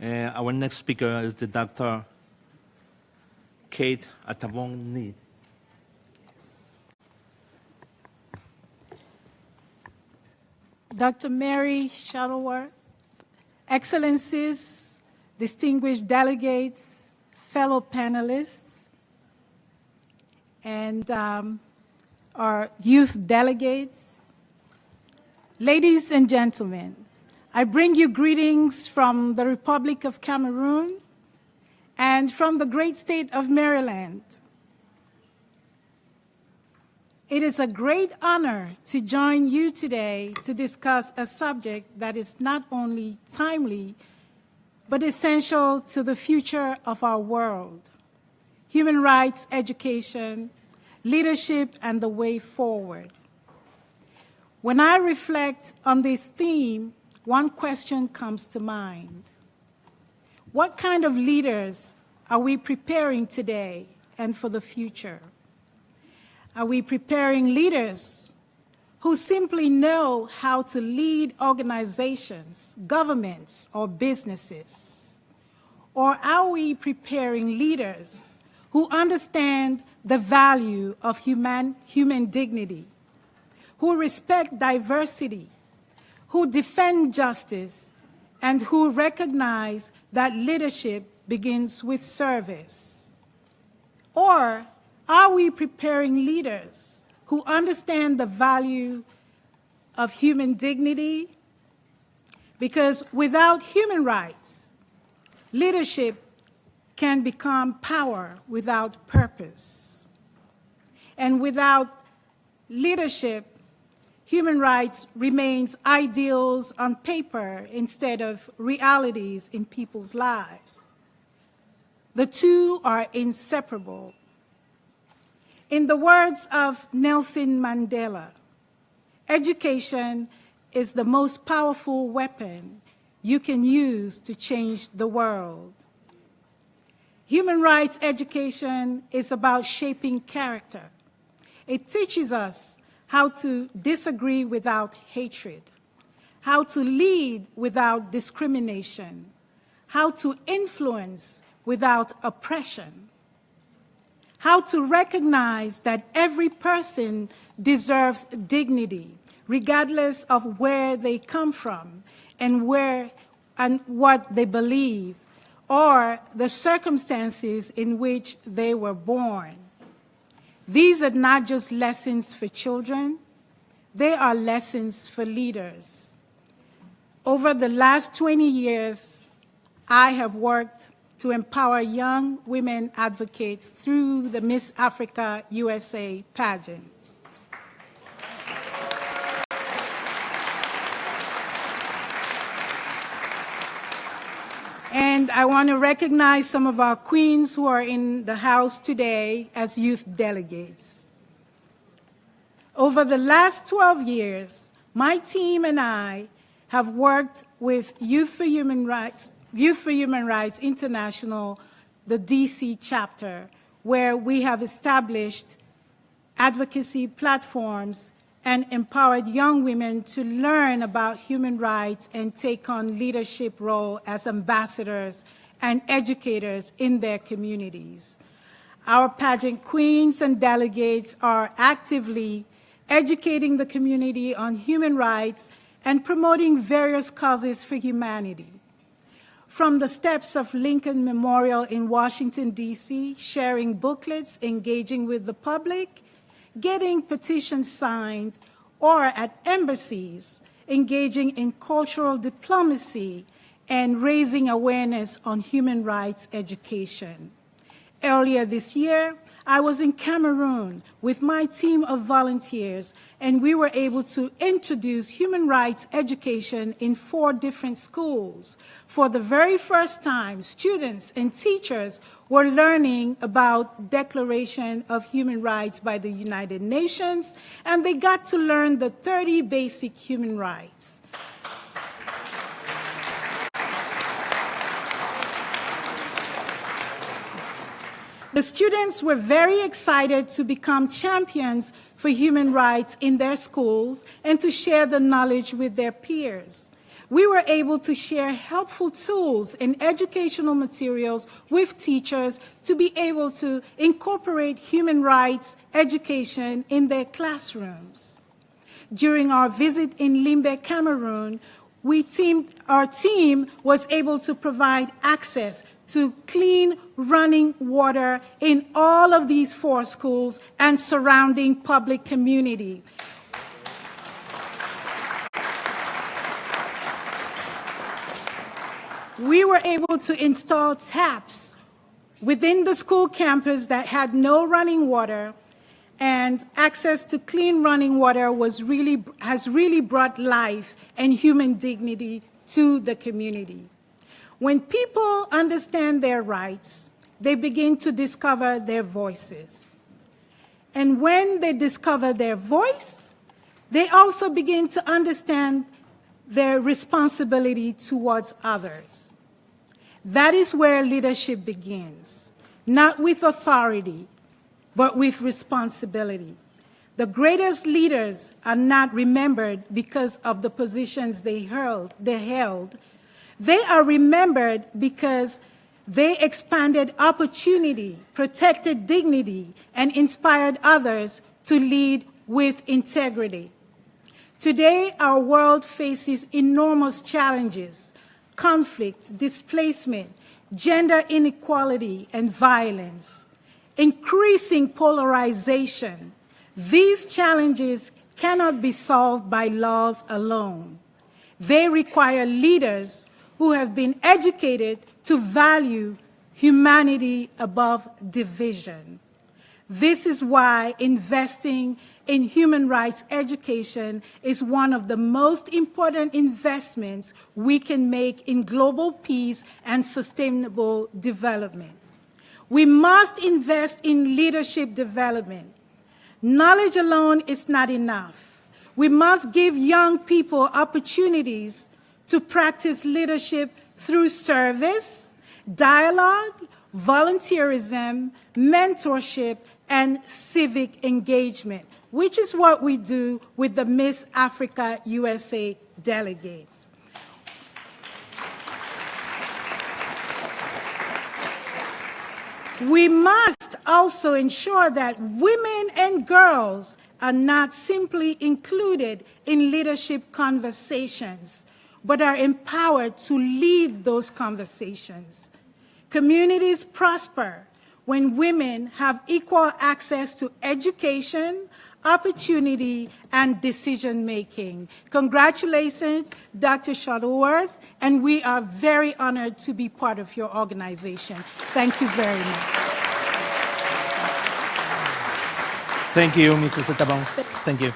Our next speaker is the Dr. Kate Atabong Ndi. Dr. Mary Shuttleworth, Excellencies, distinguished delegates, fellow panelists, and our youth delegates, ladies and gentlemen, I bring you greetings from the Republic of Cameroon and from the great state of Maryland. It is a great honor to join you today to discuss a subject that is not only timely, but essential to the future of our world: human rights, education, leadership, and the way forward. When I reflect on this theme, one question comes to mind. What kind of leaders are we preparing today and for the future? Are we preparing leaders who simply know how to lead organizations, governments, or businesses? Or are we preparing leaders who understand the value of human dignity, who respect diversity, who defend justice, and who recognize that leadership begins with service? Or are we preparing leaders who understand the value of human dignity? Because without human rights, leadership can become power without purpose. And without leadership, human rights remains ideals on paper instead of realities in people's lives. The two are inseparable. In the words of Nelson Mandela, education is the most powerful weapon you can use to change the world. Human rights education is about shaping character. It teaches us how to disagree without hatred, how to lead without discrimination, how to influence without oppression, how to recognize that every person deserves dignity, regardless of where they come from and what they believe, or the circumstances in which they were born. These are not just lessons for children, they are lessons for leaders. Over the last 20 years, I have worked to empower young women advocates through the Miss Africa USA pageant. And I want to recognize some of our queens who are in the house today as youth delegates. Over the last 12 years, my team and I have worked with Youth for Human Rights International, the DC chapter, where we have established advocacy platforms and empowered young women to learn about human rights and take on leadership role as ambassadors and educators in their communities. Our pageant queens and delegates are actively educating the community on human rights and promoting various causes for humanity. From the steps of Lincoln Memorial in Washington, D.C., sharing booklets, engaging with the public, getting petitions signed, or at embassies, engaging in cultural diplomacy and raising awareness on human rights education. Earlier this year, I was in Cameroon with my team of volunteers, and we were able to introduce human rights education in 4 different schools. For the very first time, students and teachers were learning about Declaration of Human Rights by the United Nations, and they got to learn the 30 basic human rights. The students were very excited to become champions for human rights in their schools and to share the knowledge with their peers. We were able to share helpful tools and educational materials with teachers to be able to incorporate human rights education in their classrooms. During our visit in Limbe, Cameroon, our team was able to provide access to clean running water in all of these 4 schools and surrounding public community. We were able to install taps within the school campus that had no running water, and access to clean running water has really brought life and human dignity to the community. When people understand their rights, they begin to discover their voices. And when they discover their voice, they also begin to understand their responsibility towards others. That is where leadership begins, not with authority, but with responsibility. The greatest leaders are not remembered because of the positions they held. They are remembered because they expanded opportunity, protected dignity, and inspired others to lead with integrity. Today, our world faces enormous challenges: conflict, displacement, gender inequality, and violence, increasing polarization. These challenges cannot be solved by laws alone. They require leaders who have been educated to value humanity above division. This is why investing in human rights education is one of the most important investments we can make in global peace and sustainable development. We must invest in leadership development. Knowledge alone is not enough. We must give young people opportunities to practice leadership through service, dialogue, volunteerism, mentorship, and civic engagement, which is what we do with the Miss Africa USA delegates. We must also ensure that women and girls are not simply included in leadership conversations, but are empowered to lead those conversations. Communities prosper when women have equal access to education, opportunity, and decision-making. Congratulations, Dr. Shuttleworth, and we are very honored to be part of your organization. Thank you very much. Thank you, Mrs. Atabong. Thank you.